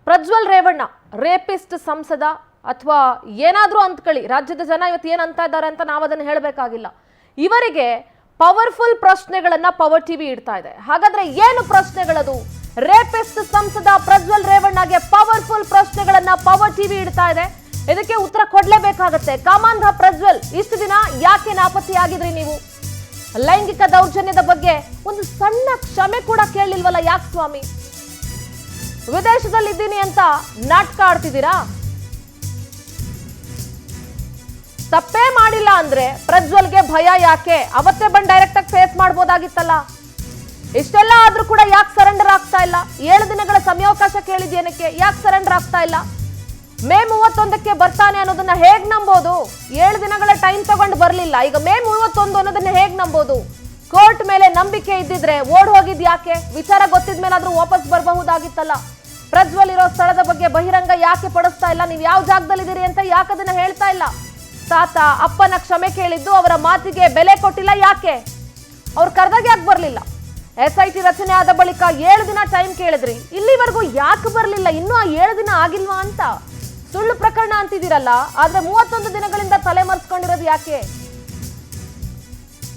Prajwal Revanna rapist ಸಂಸದ ಅಥವಾ ಏನಾದರೂ ಅಂದ್ಕೊಳ್ಳಿ, ರಾಜ್ಯದ ಜನ ಇವತ್ತು ಏನು ಅಂತ ಇದ್ದಾರೆ ಅಂತ ನಾವು ಅದನ್ನು ಹೇಳಬೇಕಾಗಿಲ್ಲ. ಇವರಿಗೆ ಪವರ್ಫುಲ್ ಪ್ರಶ್ನೆಗಳನ್ನ ಪವರ್ ಟಿವಿ ಇಡ್ತಾ ಇದೆ. ಹಾಗಾದ್ರೆ ಏನು ಪ್ರಶ್ನೆಗಳದು? ರೇಪಿಸ್ಟ್ ಸಂಸದ ಪ್ರಜ್ವಲ್ ರೇವಣ್ಣಗೆ ಪವರ್ಫುಲ್ ಪ್ರಶ್ನೆಗಳನ್ನ ಪವರ್ ಟಿವಿ ಇಡ್ತಾ ಇದೆ. ಇದಕ್ಕೆ ಉತ್ತರ ಕೊಡ್ಲೇಬೇಕಾಗತ್ತೆ. ಕಾಮಾಂಧ ಪ್ರಜ್ವಲ್, ಇಷ್ಟು ದಿನ ಯಾಕೆ ನಾಪತ್ತೆಯಾಗಿದ್ರಿ ನೀವು? ಲೈಂಗಿಕ ದೌರ್ಜನ್ಯದ ಬಗ್ಗೆ ಒಂದು ಸಣ್ಣ ಕ್ಷಮೆ ಕೂಡ ಕೇಳಲಿಲ್ವಲ್ಲ, ಯಾಕೆ ಸ್ವಾಮಿ? ವಿದೇಶದಲ್ಲಿದ್ದೀನಿ ಅಂತ ನಾಟಕ ಆಡ್ತಿದ್ದೀರಾ? ತಪ್ಪೇ ಮಾಡಿಲ್ಲ ಅಂದ್ರೆ ಪ್ರಜ್ವಲ್ಗೆ ಭಯ ಯಾಕೆ? ಅವತ್ತೇ ಬಂದು ಡೈರೆಕ್ಟ್ ಆಗಿ ಫೇಸ್ ಮಾಡಬಹುದಾಗಿತ್ತಲ್ಲ. ಇಷ್ಟೆಲ್ಲ ಆದ್ರೂ ಕೂಡ ಯಾಕೆ ಸರೆಂಡರ್ ಆಗ್ತಾ ಇಲ್ಲ? 7 ದಿನಗಳ ಸಮಯಾವಕಾಶ ಕೇಳಿದ್ಯೇನಕ್ಕೆ? ಯಾಕೆ ಸರೆಂಡರ್ ಆಗ್ತಾ ಇಲ್ಲ? ಮೇ 31ಕ್ಕೆ ಬರ್ತಾನೆ ಅನ್ನೋದನ್ನ ಹೇಗ್ ನಂಬೋದು? 7 ದಿನಗಳ ಟೈಮ್ ತಗೊಂಡು ಬರ್ಲಿಲ್ಲ, ಈಗ ಮೇ 31 ಅನ್ನೋದನ್ನ ಹೇಗ್ ನಂಬೋದು? ಕೋರ್ಟ್ ಮೇಲೆ ನಂಬಿಕೆ ಇದ್ದಿದ್ರೆ ಓಡ್ ಹೋಗಿದ್ ಯಾಕೆ? ವಿಚಾರ ಗೊತ್ತಿದ್ಮೇಲಾದ್ರೂ ವಾಪಸ್ ಬರಬಹುದಾಗಿತ್ತಲ್ಲ. ಪ್ರಜ್ವಲ್ ಇರೋ ಸ್ಥಳದ ಬಗ್ಗೆ ಬಹಿರಂಗ ಯಾಕೆ ಪಡಿಸ್ತಾ ಇಲ್ಲ? ನೀವು ಯಾವ ಜಾಗದಲ್ಲಿದ್ದೀರಿ ಅಂತ ಯಾಕೆ ಅದನ್ನ ಹೇಳ್ತಾ ಇಲ್ಲ? ತಾತ ಅಪ್ಪನ ಕ್ಷಮೆ ಕೇಳಿದ್ದು, ಅವರ ಮಾತಿಗೆ ಬೆಲೆ ಕೊಟ್ಟಿಲ್ಲ ಯಾಕೆ? ಅವ್ರು ಕರೆದಾಗ ಯಾಕೆ ಬರ್ಲಿಲ್ಲ? SIT ರಚನೆ ಆದ ಬಳಿಕ 7 ದಿನ ಟೈಮ್ ಕೇಳಿದ್ರಿ, ಇಲ್ಲಿವರೆಗೂ ಯಾಕೆ ಬರ್ಲಿಲ್ಲ? ಇನ್ನೂ ಆ 7 ದಿನ ಆಗಿಲ್ವಾ ಅಂತ ಸುಳ್ಳು ಪ್ರಕರಣ ಅಂತಿದ್ದೀರಲ್ಲ. ಆದ್ರೆ 31 ದಿನಗಳಿಂದ ತಲೆ ಮರೆಸ್ಕೊಂಡಿರೋದು ಯಾಕೆ?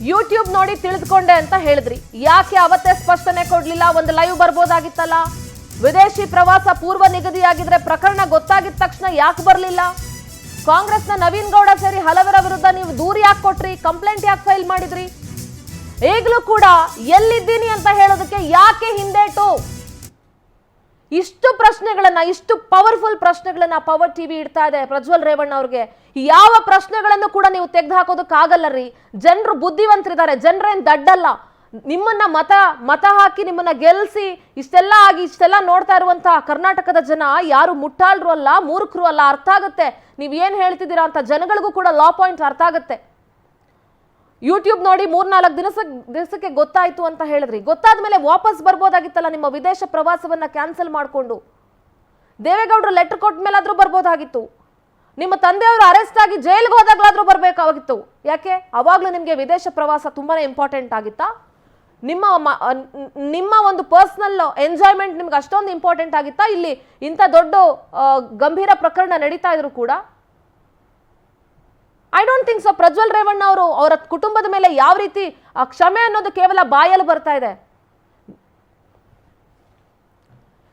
ಯೂಟ್ಯೂಬ್ ನೋಡಿ ತಿಳಿದುಕೊಂಡೆ ಅಂತ ಹೇಳಿದ್ರಿ, ಯಾಕೆ ಅವತ್ತೇ ಸ್ಪಷ್ಟನೆ ಕೊಡ್ಲಿಲ್ಲ? ಒಂದು ಲೈವ್ ಬರ್ಬೋದಾಗಿತ್ತಲ್ಲ. ವಿದೇಶಿ ಪ್ರವಾಸ ಪೂರ್ವ ನಿಗದಿಯಾಗಿದ್ರೆ ಪ್ರಕರಣ ಗೊತ್ತಾಗಿದ ತಕ್ಷಣ ಯಾಕೆ ಬರ್ಲಿಲ್ಲ? ಕಾಂಗ್ರೆಸ್ನ ನವೀನ್ ಗೌಡ ಸೇರಿ ಹಲವರ ವಿರುದ್ಧ ನೀವು ದೂರು ಯಾಕೆ ಕೊಟ್ರಿ? ಕಂಪ್ಲೇಂಟ್ ಯಾಕೆ ಫೈಲ್ ಮಾಡಿದ್ರಿ? ಈಗಲೂ ಕೂಡ ಎಲ್ಲಿದ್ದೀನಿ ಅಂತ ಹೇಳೋದಕ್ಕೆ ಯಾಕೆ ಹಿಂದೇಟು? ಇಷ್ಟು ಪ್ರಶ್ನೆಗಳನ್ನ, ಇಷ್ಟು ಪವರ್ಫುಲ್ ಪ್ರಶ್ನೆಗಳನ್ನ ಪವರ್ ಟಿವಿ ಇಡ್ತಾ ಇದೆ ಪ್ರಜ್ವಲ್ ರೇವಣ್ಣ ಅವ್ರಿಗೆ. ಯಾವ ಪ್ರಶ್ನೆಗಳನ್ನು ಕೂಡ ನೀವು ತೆಗೆದು ಹಾಕೋದಕ್ಕಾಗಲ್ಲ ರೀ. ಜನರು ಬುದ್ಧಿವಂತರಿದ್ದಾರೆ, ಜನರೇನ್ ದಡ್ಡಲ್ಲ. ನಿಮ್ಮನ್ನ ಮತ ಹಾಕಿ ನಿಮ್ಮನ್ನ ಗೆಲ್ಸಿ ಇಷ್ಟೆಲ್ಲ ಆಗಿ ಇಷ್ಟೆಲ್ಲ ನೋಡ್ತಾ ಇರುವಂತಹ ಕರ್ನಾಟಕದ ಜನ ಯಾರು ಮುಟ್ಟಾಳ್ರು ಅಲ್ಲ, ಮೂರ್ಖರು ಅಲ್ಲ. ಅರ್ಥ ಆಗುತ್ತೆ ನೀವ್ ಏನ್ ಹೇಳ್ತಿದ್ದೀರಾ ಅಂತ. ಜನಗಳಿಗೂ ಕೂಡ ಲಾ ಪಾಯಿಂಟ್ ಅರ್ಥ ಆಗುತ್ತೆ. ಯೂಟ್ಯೂಬ್ ನೋಡಿ 3-4 ದಿವಸಕ್ಕೆ ಗೊತ್ತಾಯ್ತು ಅಂತ ಹೇಳಿದ್ರಿ. ಗೊತ್ತಾದ್ಮೇಲೆ ವಾಪಸ್ ಬರ್ಬೋದಾಗಿತ್ತಲ್ಲ. ನಿಮ್ಮ ವಿದೇಶ ಪ್ರವಾಸವನ್ನ ಕ್ಯಾನ್ಸಲ್ ಮಾಡಿಕೊಂಡು ದೇವೇಗೌಡರು ಲೆಟರ್ ಕೊಟ್ಟ ಮೇಲಾದ್ರೂ ಬರ್ಬೋದಾಗಿತ್ತು. ನಿಮ್ಮ ತಂದೆಯವರು ಅರೆಸ್ಟ್ ಆಗಿ ಜೈಲ್ಗೆ ಹೋದಾಗ್ಲಾದ್ರೂ ಬರ್ಬೇಕಾಗಿತ್ತು. ಯಾಕೆ? ಅವಾಗ್ಲೂ ನಿಮ್ಗೆ ವಿದೇಶ ಪ್ರವಾಸ ತುಂಬಾನೇ ಇಂಪಾರ್ಟೆಂಟ್ ಆಗಿತ್ತಾ? ನಿಮ್ಮ ಒಂದು ಪರ್ಸನಲ್ ಎಂಜಾಯ್ಮೆಂಟ್ ನಿಮ್ಗೆ ಅಷ್ಟೊಂದು ಇಂಪಾರ್ಟೆಂಟ್ ಆಗಿತ್ತಾ? ಇಲ್ಲಿ ಇಂಥ ದೊಡ್ಡ ಗಂಭೀರ ಪ್ರಕರಣ ನಡೀತಾ ಇದ್ರು ಕೂಡ I don't think so. Prajwal Revanna ಅವರು ಅವರ ಕುಟುಂಬದ ಮೇಲೆ ಯಾವ ರೀತಿ ಕ್ಷಮೆ ಅನ್ನೋದು ಕೇವಲ ಬಾಯಲ್ಲಿ ಬರ್ತಾ ಇದೆ.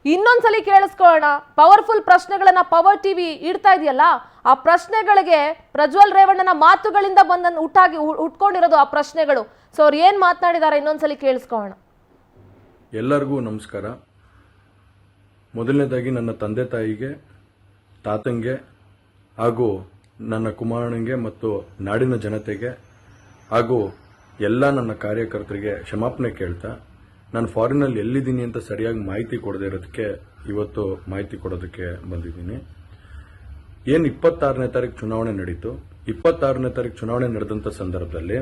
ಇನ್ನೊಂದ್ಸಲಿ ಕೇಳಿಸ್ಕೊಳ್ಳೋಣ. ಪವರ್ಫುಲ್ ಪ್ರಶ್ನೆಗಳನ್ನ ಪವರ್ ಟಿವಿ ಇಡ್ತಾ ಇದೆಯಲ್ಲ, ಆ ಪ್ರಶ್ನೆಗಳಿಗೆ ಪ್ರಜ್ವಲ್ ರೇವಣ್ಣನ ಮಾತುಗಳಿಂದ ಹುಟ್ಕೊಂಡಿರೋದು ಆ ಪ್ರಶ್ನೆಗಳು. ಸೊ ಅವ್ರು ಏನ್ ಮಾತನಾಡಿದಾರೆ ಇನ್ನೊಂದ್ಸಲಿ ಕೇಳಿಸ್ಕೊಳ್ಳೋಣ. ಎಲ್ಲರಿಗೂ ನಮಸ್ಕಾರ. ಮೊದಲನೇದಾಗಿ ನನ್ನ ತಂದೆ ತಾಯಿಗೆ, ತಾತಂಗೆ ಹಾಗೂ ನನ್ನ ಕುಮಾರನಿಗೆ ಮತ್ತು ನಾಡಿನ ಜನತೆಗೆ ಹಾಗೂ ಎಲ್ಲ ನನ್ನ ಕಾರ್ಯಕರ್ತರಿಗೆ ಕ್ಷಮಾಪಣೆ ಕೇಳ್ತಾ, ನಾನು ಫಾರಿನಲ್ಲಿ ಎಲ್ಲಿದ್ದೀನಿ ಅಂತ ಸರಿಯಾಗಿ ಮಾಹಿತಿ ಕೊಡದೇ ಇರೋದಕ್ಕೆ ಇವತ್ತು ಮಾಹಿತಿ ಕೊಡೋದಕ್ಕೆ ಬಂದಿದ್ದೀನಿ. ಏನು 26ನೇ ತಾರೀಕು ಚುನಾವಣೆ ನಡೀತು. 26ನೇ ತಾರೀಕು ಚುನಾವಣೆ ನಡೆದಂಥ ಸಂದರ್ಭದಲ್ಲಿ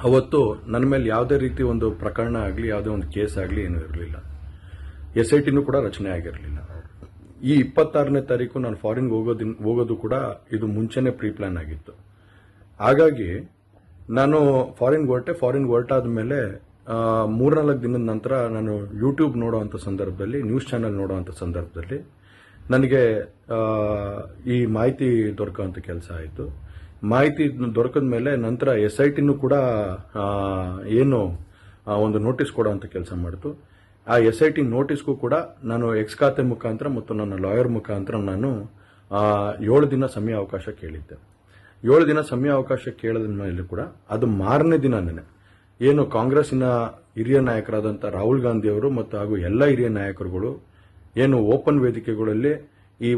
ಅವತ್ತು ನನ್ನ ಮೇಲೆ ಯಾವುದೇ ರೀತಿ ಒಂದು ಪ್ರಕರಣ ಆಗಲಿ, ಯಾವುದೇ ಒಂದು ಕೇಸ್ ಆಗಲಿ ಏನೂ ಇರಲಿಲ್ಲ. SITನೂ ಕೂಡ ರಚನೆ ಆಗಿರಲಿಲ್ಲ. ಈ 26ನೇ ತಾರೀಕು ನಾನು ಫಾರಿನ್ ಹೋಗೋದು ಕೂಡ ಇದು ಮುಂಚೆನೆ ಪ್ರೀ ಪ್ಲಾನ್ ಆಗಿತ್ತು. ಹಾಗಾಗಿ ನಾನು ಫಾರಿನ್ ಹೊರಟಾದ ಮೇಲೆ 3-4 ದಿನದ ನಂತರ ನಾನು ಯೂಟ್ಯೂಬ್ ನೋಡುವಂಥ ಸಂದರ್ಭದಲ್ಲಿ, ನ್ಯೂಸ್ ಚಾನೆಲ್ ನೋಡುವಂಥ ಸಂದರ್ಭದಲ್ಲಿ ನನಗೆ ಈ ಮಾಹಿತಿ ದೊರಕುವಂಥ ಕೆಲಸ ಆಯಿತು. ಮಾಹಿತಿ ದೊರಕಿದ ಮೇಲೆ ನಂತರ SITನೂ ಕೂಡ ಏನು ಒಂದು ನೋಟಿಸ್ ಕೊಡುವಂಥ ಕೆಲಸ ಮಾಡಿತು. ಆ SIT ನೋಟಿಸ್ಗೂ ಕೂಡ ನಾನು ಎಕ್ಸ್ ಖಾತೆ ಮುಖಾಂತರ ಮತ್ತು ನನ್ನ ಲಾಯರ್ ಮುಖಾಂತರ ನಾನು 7 ದಿನ ಸಮಯ ಅವಕಾಶ ಕೇಳಿದ್ದೆ. 7 ದಿನ ಸಮಯ ಅವಕಾಶ ಕೇಳಿದ ಮೇಲೆ ಕೂಡ ಅದು ಮಾರನೇ ದಿನನೇ ಏನು ಕಾಂಗ್ರೆಸ್ಸಿನ ಹಿರಿಯ ನಾಯಕರಾದಂಥ ರಾಹುಲ್ ಗಾಂಧಿ ಅವರು ಮತ್ತು ಹಾಗೂ ಎಲ್ಲ ಹಿರಿಯ ನಾಯಕರುಗಳು ಏನು ಓಪನ್ ವೇದಿಕೆಗಳಲ್ಲಿ ಈ